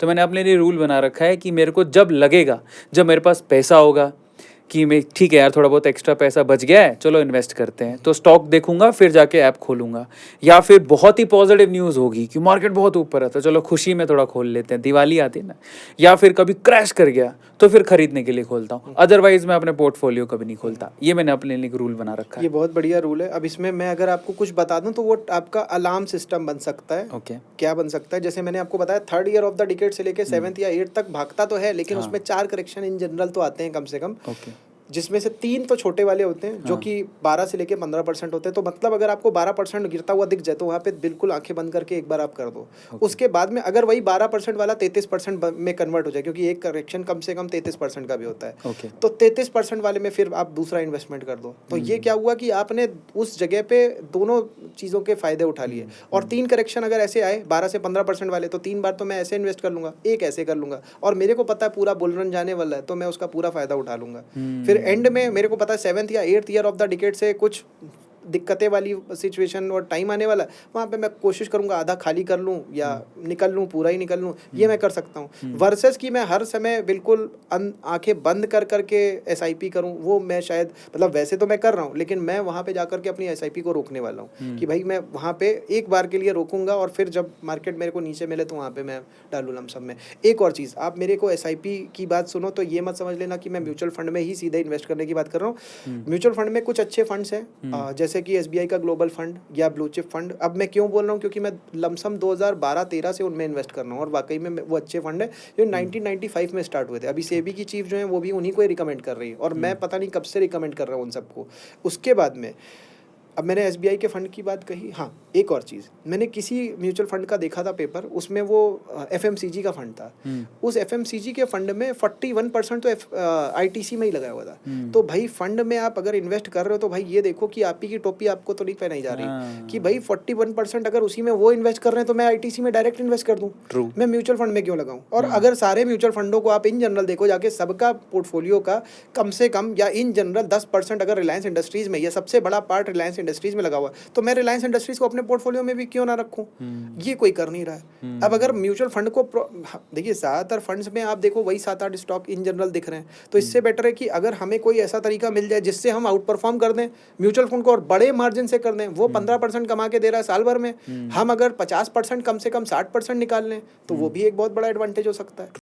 तो मैंने अपने लिए रूल बना रखा है कि मेरे को जब लगेगा, जब मेरे पास पैसा होगा कि मैं ठीक है यार थोड़ा बहुत एक्स्ट्रा पैसा बच गया है, चलो इन्वेस्ट करते हैं, तो स्टॉक देखूंगा फिर जाके ऐप खोलूंगा। या फिर बहुत ही पॉजिटिव न्यूज़ होगी कि मार्केट बहुत ऊपर है तो चलो खुशी में थोड़ा खोल लेते हैं, दिवाली आती है ना। या फिर कभी क्रैश कर गया तो फिर खरीदने के लिए खोलता हूँ, अदरवाइज मैं अपने पोर्टफोलियो कभी नहीं खोलता। ये मैंने अपने लिए रूल बना रखा ये है। बहुत बढ़िया रूल है। अब इसमें मैं अगर आपको कुछ बता दूं तो वो आपका अलार्म सिस्टम बन सकता है। ओके। क्या बन सकता है? जैसे मैंने आपको बताया 3rd year of the decade से लेके 7th या 8th तक भागता तो है, लेकिन हाँ। उसमें 4 करेक्शन इन जनरल तो आते हैं कम से कम, ओके। जिसमें से 3 तो छोटे वाले होते हैं जो हाँ। कि 12 से लेके 15% होते हैं। तो मतलब अगर आपको 12% गिरता हुआ दिख जाए तो वहाँ पे बिल्कुल आंखें बंद करके एक बार आप कर दो। उसके बाद में अगर वही 12% वाला 33% में कन्वर्ट हो जाए, क्योंकि एक करेक्शन कम से कम 33% का भी होता है, ओके। तो 33% वाले में फिर आप दूसरा इन्वेस्टमेंट कर दो। तो ये क्या हुआ कि आपने उस जगह पे दोनों चीज़ों के फायदे उठा लिए। और 3 करेक्शन अगर ऐसे आए 12 से 15% वाले, तो 3 बार तो मैं ऐसे इन्वेस्ट कर लूँगा, एक ऐसे कर लूँगा, और मेरे को पता है पूरा बुल रन जाने वाला है तो मैं उसका पूरा फ़ायदा उठा लूँगा। फिर एंड में मेरे को पता है 7th या 8th year of the decade से कुछ दिक्कतें वाली सिचुएशन और टाइम आने वाला है, वहाँ पे मैं कोशिश करूँगा आधा खाली कर लूँ या निकल लूँ, पूरा ही निकल लूँ, ये मैं कर सकता हूँ। वर्सेस कि मैं हर समय बिल्कुल आंखें बंद कर करके SIP करूँ, वो मैं शायद, मतलब वैसे तो मैं कर रहा हूँ, लेकिन मैं वहाँ पे जा करके अपनी SIP को रोकने वाला हूँ कि भाई मैं वहाँ पे एक बार के लिए रोकूंगा और फिर जब मार्केट मेरे को नीचे मिले तो वहाँ पे मैं डालूँ लमसम में। एक और चीज़, आप मेरे को SIP की बात सुनो तो ये मत समझ लेना कि मैं म्यूचुअल फंड में ही सीधे इन्वेस्ट करने की बात कर रहा हूँ। म्यूचुअल फंड में कुछ अच्छे फंड्स हैं, जैसे कि SBI का ग्लोबल फंड या ब्लू चिप फंड। अब मैं क्यों बोल रहा हूँ, क्योंकि मैं लमसम 2012-13 से उनमें इन्वेस्ट कर रहा हूँ और वाकई में वो अच्छे फंड है जो 1995 में स्टार्ट हुए थे। अभी सेबी की चीफ जो है वो भी उन्हीं को ही रिकमेंड कर रही है और मैं पता नहीं कब से रिकमेंड कर रहा हूँ उन सबको। उसके बाद में अब मैंने SBI के फंड की बात कही। हाँ, एक और चीज़, मैंने किसी म्यूचुअल फंड का देखा था पेपर, उसमें वो FMCG का फंड था। उस FMCG के फंड में 41% तो ITC में ही लगाया हुआ था। तो भाई फंड में आप अगर इन्वेस्ट कर रहे हो तो भाई ये देखो कि आप ही की टोपी आपको तो नहीं पहनाई जा रही कि भाई 41% अगर उसी में वो इन्वेस्ट कर रहे हैं तो मैं ITC में डायरेक्ट इन्वेस्ट कर दूँ, मैं म्यूचुअल फंड में क्यों लगाऊँ? और अगर सारे म्यूचुअल फंडों को आप इन जनरल देखो जाके, सबका पोर्टफोलियो का कम से कम या इन जनरल 10% अगर रिलायंस इंडस्ट्रीज़ में, या सबसे बड़ा पार्ट रिलायंस इंडस्ट्रीज में लगा हुआ, तो मैं रिलायंस इंडस्ट्रीज को अपने पोर्टफोलियो में भी क्यों ना रखूं? ये कोई कर नहीं रहा है। अब अगर म्यूचुअल फंड को देखिए, ज़्यादातर फंड्स में आप देखो वही 7-8 स्टॉक इन जनरल दिख रहे हैं, तो इससे बेटर है कि अगर हमें कोई ऐसा तरीका मिल जाए जिससे हम आउट परफॉर्म कर दें म्यूचुअल फंड को और बड़े मार्जिन से कर दें। वो 15% कमा के दे रहा है साल भर में, हम अगर 50% कम से कम 60% निकाल लें तो वो भी एक बहुत बड़ा एडवांटेज हो सकता है।